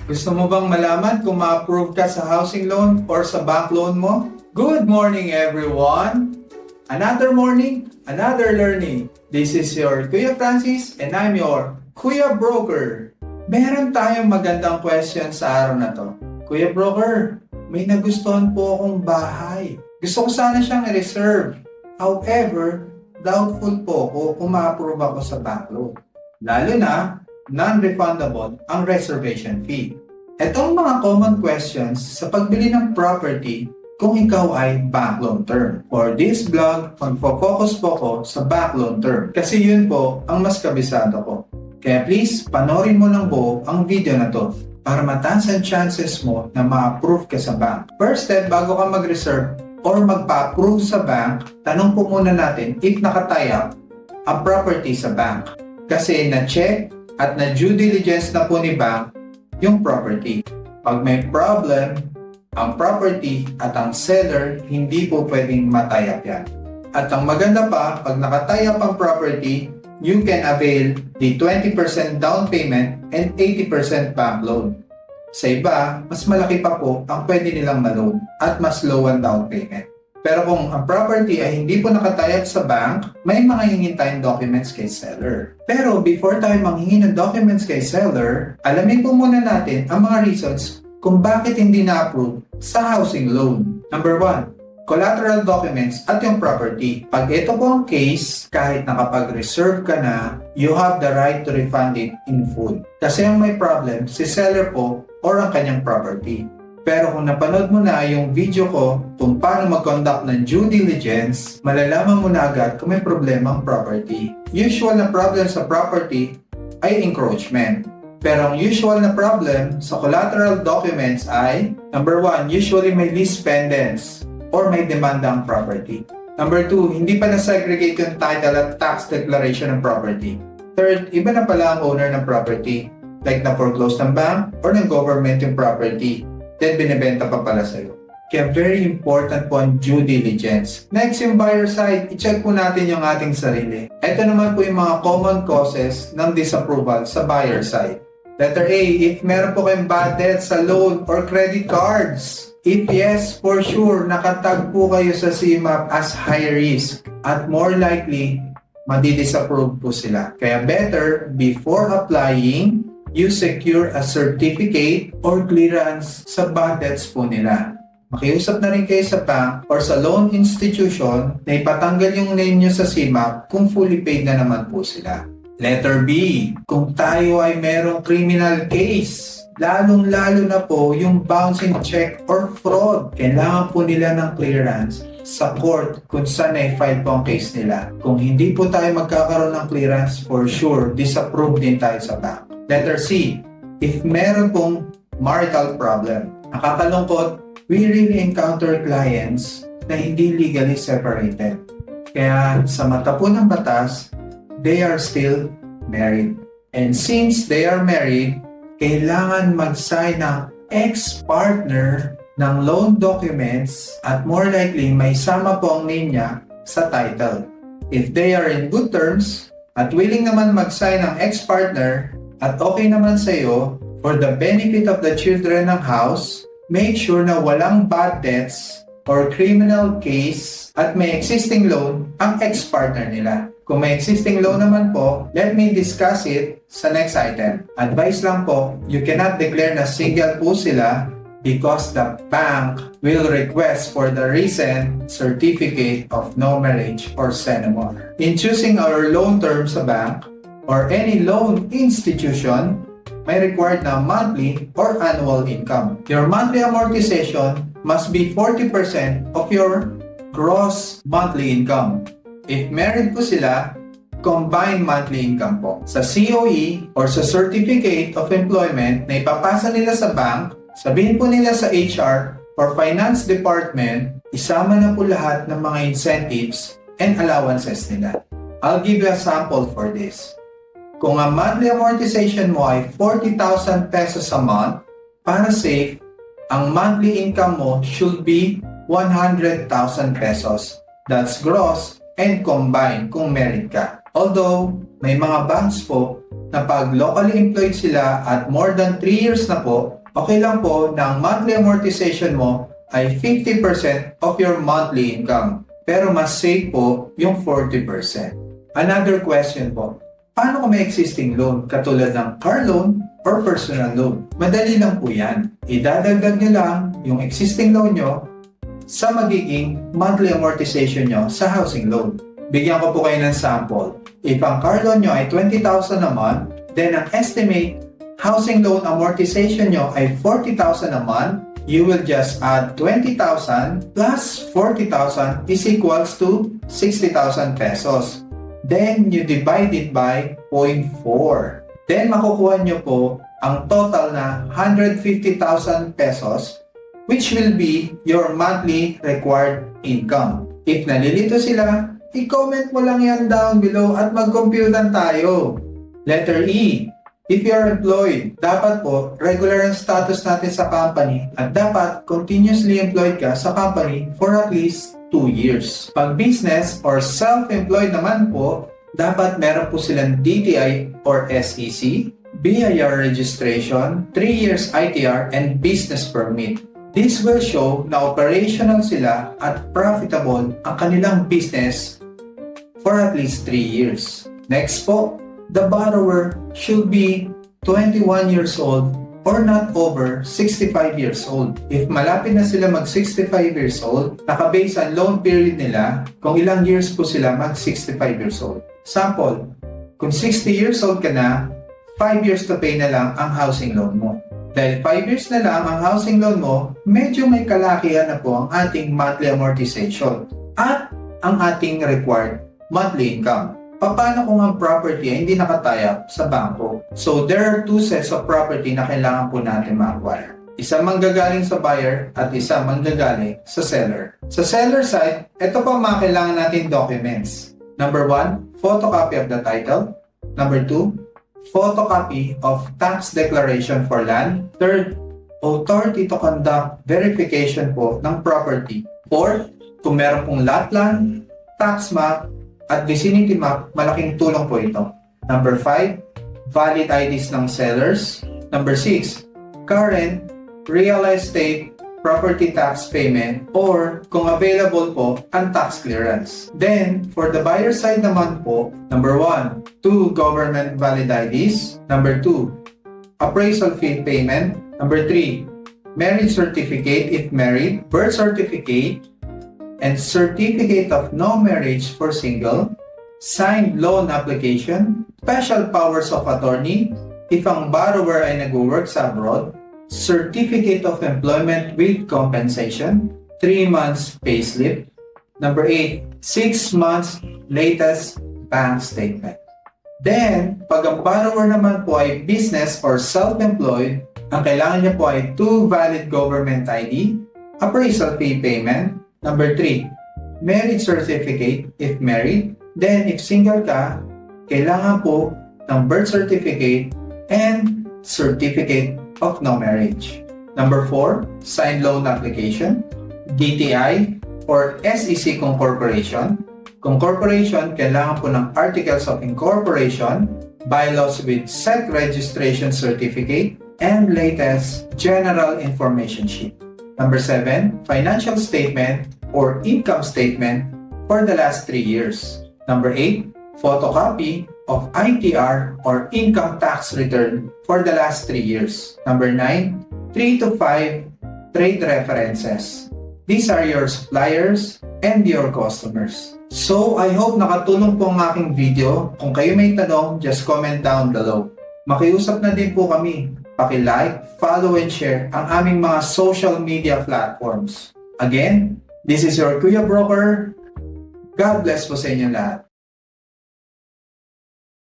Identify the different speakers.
Speaker 1: Gusto mo bang malaman kung ma-approve ka sa housing loan or sa bank loan mo? Good morning everyone! Another morning, another learning. This is your Kuya Francis and I'm your Kuya Broker. Meron tayong magandang question sa araw na to. Kuya Broker, may nagustuhan po akong bahay. Gusto ko sana siyang i-reserve. However, doubtful po ako kung ma-approve ako sa bank loan. Lalo na, non-refundable ang reservation fee. Ito ang mga common questions sa pagbili ng property kung ikaw ay bank loan term. For this vlog, magpo-focus po ko sa bank loan term kasi yun po ang mas kabisado ko. Kaya please, panoorin mo ng buo ang video na to para mataas ang chances mo na ma-approve ka sa bank. First step, bago ka mag-reserve or magpa-approve sa bank, tanong po muna natin if nakatie up ang property sa bank. Kasi na-check at na-due diligence na po ni bank yung property. Pag may problem, ang property at ang seller, hindi po pwedeng matayap yan. At ang maganda pa, pag nakatayap ang property, you can avail the 20% down payment and 80% bank loan. Sa iba, mas malaki pa po ang pwede nilang ma-loan at mas low ang down payment. Pero kung ang property ay hindi po nakatayap sa bank, may mga hingin tayong documents kay seller. Pero before tayo manghingi ng documents kay seller, alamin po muna natin ang mga reasons kung bakit hindi na-approve sa housing loan. Number 1, collateral documents at yung property. Pag ito po ang case, kahit nakapag-reserve ka na, you have the right to refund it in full. Kasi ang may problem, si seller po or ang kanyang property. Pero kung napanood mo na yung video ko kung paano mag-conduct ng due diligence, malalaman mo na agad kung may problema ang property. Usual na problem sa property ay encroachment. Pero ang usual na problem sa collateral documents ay, number 1, usually may lease pendants or may demanda ang property. Number 2, hindi pa na-segregate yung title at tax declaration ng property. Third, iba na pala ang owner ng property, like na-foreclose ng bank or ng government yung property. Then binibenta pa pala sa'yo. Kaya very important po ang due diligence. Next, yung buyer side, i-check po natin yung ating sarili. Ito naman po yung mga common causes ng disapproval sa buyer side. Letter A, if meron po kayong bad debt sa loan or credit cards. If yes, for sure, nakatag po kayo sa CMAP as high risk. At more likely, madi-disapprove po sila. Kaya better, before applying, you secure a certificate or clearance sa bad debts po nila. Makiusap na rin kayo sa bank or sa loan institution na ipatanggal yung name nyo sa CMAP kung fully paid na naman po sila. Letter B, kung tayo ay merong criminal case, lalong-lalo na po yung bouncing check or fraud, kailangan po nila ng clearance sa court kung saan na-file po ang case nila. Kung hindi po tayo magkakaroon ng clearance, for sure, disapprove din tayo sa bank. Letter C, if meron pong marital problem. Nakakalungkot, we really encounter clients na hindi legally separated. Kaya sa mata po ng batas, they are still married. And since they are married, kailangan mag-sign ng ex-partner ng loan documents at more likely may sama po ang name niya sa title. If they are in good terms at willing naman mag-sign ng ex-partner, at okay naman sa iyo, for the benefit of the children ng house, make sure na walang bad debts or criminal case at may existing loan ang ex-partner nila. Kung may existing loan naman po, let me discuss it sa next item. Advice lang po, you cannot declare na single po sila because the bank will request for the recent certificate of no marriage or senomore. In choosing our loan term sa bank, or any loan institution, may required na monthly or annual income. Your monthly amortization must be 40% of your gross monthly income. If married po sila, combined monthly income po. Sa COE or sa Certificate of Employment na ipapasa nila sa bank, sabihin po nila sa HR or Finance Department, isama na po lahat ng mga incentives and allowances nila. I'll give you a sample for this. Kung ang monthly amortization mo ay 40,000 pesos a month, para safe, ang monthly income mo should be 100,000 pesos. That's gross and combined kung married ka. Although, may mga banks po na pag locally employed sila at more than 3 years na po, okay lang po na ang monthly amortization mo ay 50% of your monthly income. Pero mas safe po yung 40%. Another question po, paano kung may existing loan katulad ng car loan or personal loan? Madali lang po yan. Idadagdag nyo lang yung existing loan nyo sa magiging monthly amortization nyo sa housing loan. Bigyan ko po kayo ng sample. If ang car loan nyo ay 20,000 a month, then ang estimate housing loan amortization nyo ay 40,000 a month, you will just add 20,000 plus 40,000 is equals to 60,000 pesos. Then you divide it by 0.4. Then makukuha nyo po ang total na 150,000 pesos, which will be your monthly required income. If nalilito sila, i-comment mo lang yan down below at mag-computan tayo. Letter E. If you are employed, dapat po regular ang status natin sa company at dapat continuously employed ka sa company for at least 2 years. Pag business or self-employed naman po, dapat meron po silang DTI or SEC, BIR registration, 3 years ITR, and business permit. This will show na operational sila at profitable ang kanilang business for at least 3 years. Next po, the borrower should be 21 years old or not over 65 years old. If malapit na sila mag 65 years old, nakabase ang loan period nila kung ilang years po sila mag 65 years old. Sample, kung 60 years old ka na, 5 years to pay na lang ang housing loan mo. Dahil 5 years na lang ang housing loan mo, medyo may kalakihan na po ang ating monthly amortization at ang ating required monthly income. Paano kung ang property ay hindi nakataya sa bangko? So there are 2 sets of property na kailangan po natin ma-acquire. Isa manggagaling sa buyer at isa manggagaling sa seller. Sa seller side, ito pa mga kailangan natin documents. Number 1, photocopy of the title. Number 2, photocopy of tax declaration for land. Third, authority to conduct verification po ng property. Fourth, kung meron pong lot plan, tax map, at vicinity map, malaking tulong po ito. Number 5, valid IDs ng sellers. Number 6, current real estate property tax payment or kung available po, ang tax clearance. Then, for the buyer side naman po, number 1, 2 government valid IDs. Number 2, appraisal fee payment. Number 3, marriage certificate if married, birth certificate, and certificate of no marriage for single, signed loan application, special powers of attorney, if ang borrower ay nag-work sa abroad, certificate of employment with compensation, 3 months payslip. Number 8, 6 months latest bank statement. Then, pag ang borrower naman po ay business or self-employed, ang kailangan niya po ay 2 valid government ID, appraisal fee payment. Number 3, marriage certificate if married. Then, if single ka, kailangan po ng birth certificate and certificate of no marriage. Number 4, signed loan application, DTI or SEC kung corporation. Kung corporation, kailangan po ng articles of incorporation, bylaws with set registration certificate, and latest general information sheet. Number 7, financial statement or income statement for the last 3 years. Number 8, photocopy of ITR or income tax return for the last 3 years. Number 9, 3 to 5 trade references. These are your suppliers and your customers. So, I hope nakatulong po ang aking video. Kung kayo may tanong, just comment down below. Makiusap na din po kami. Paki-like, follow, and share ang aming mga social media platforms. Again, this is your Kuya Broker. God bless po sa inyo lahat.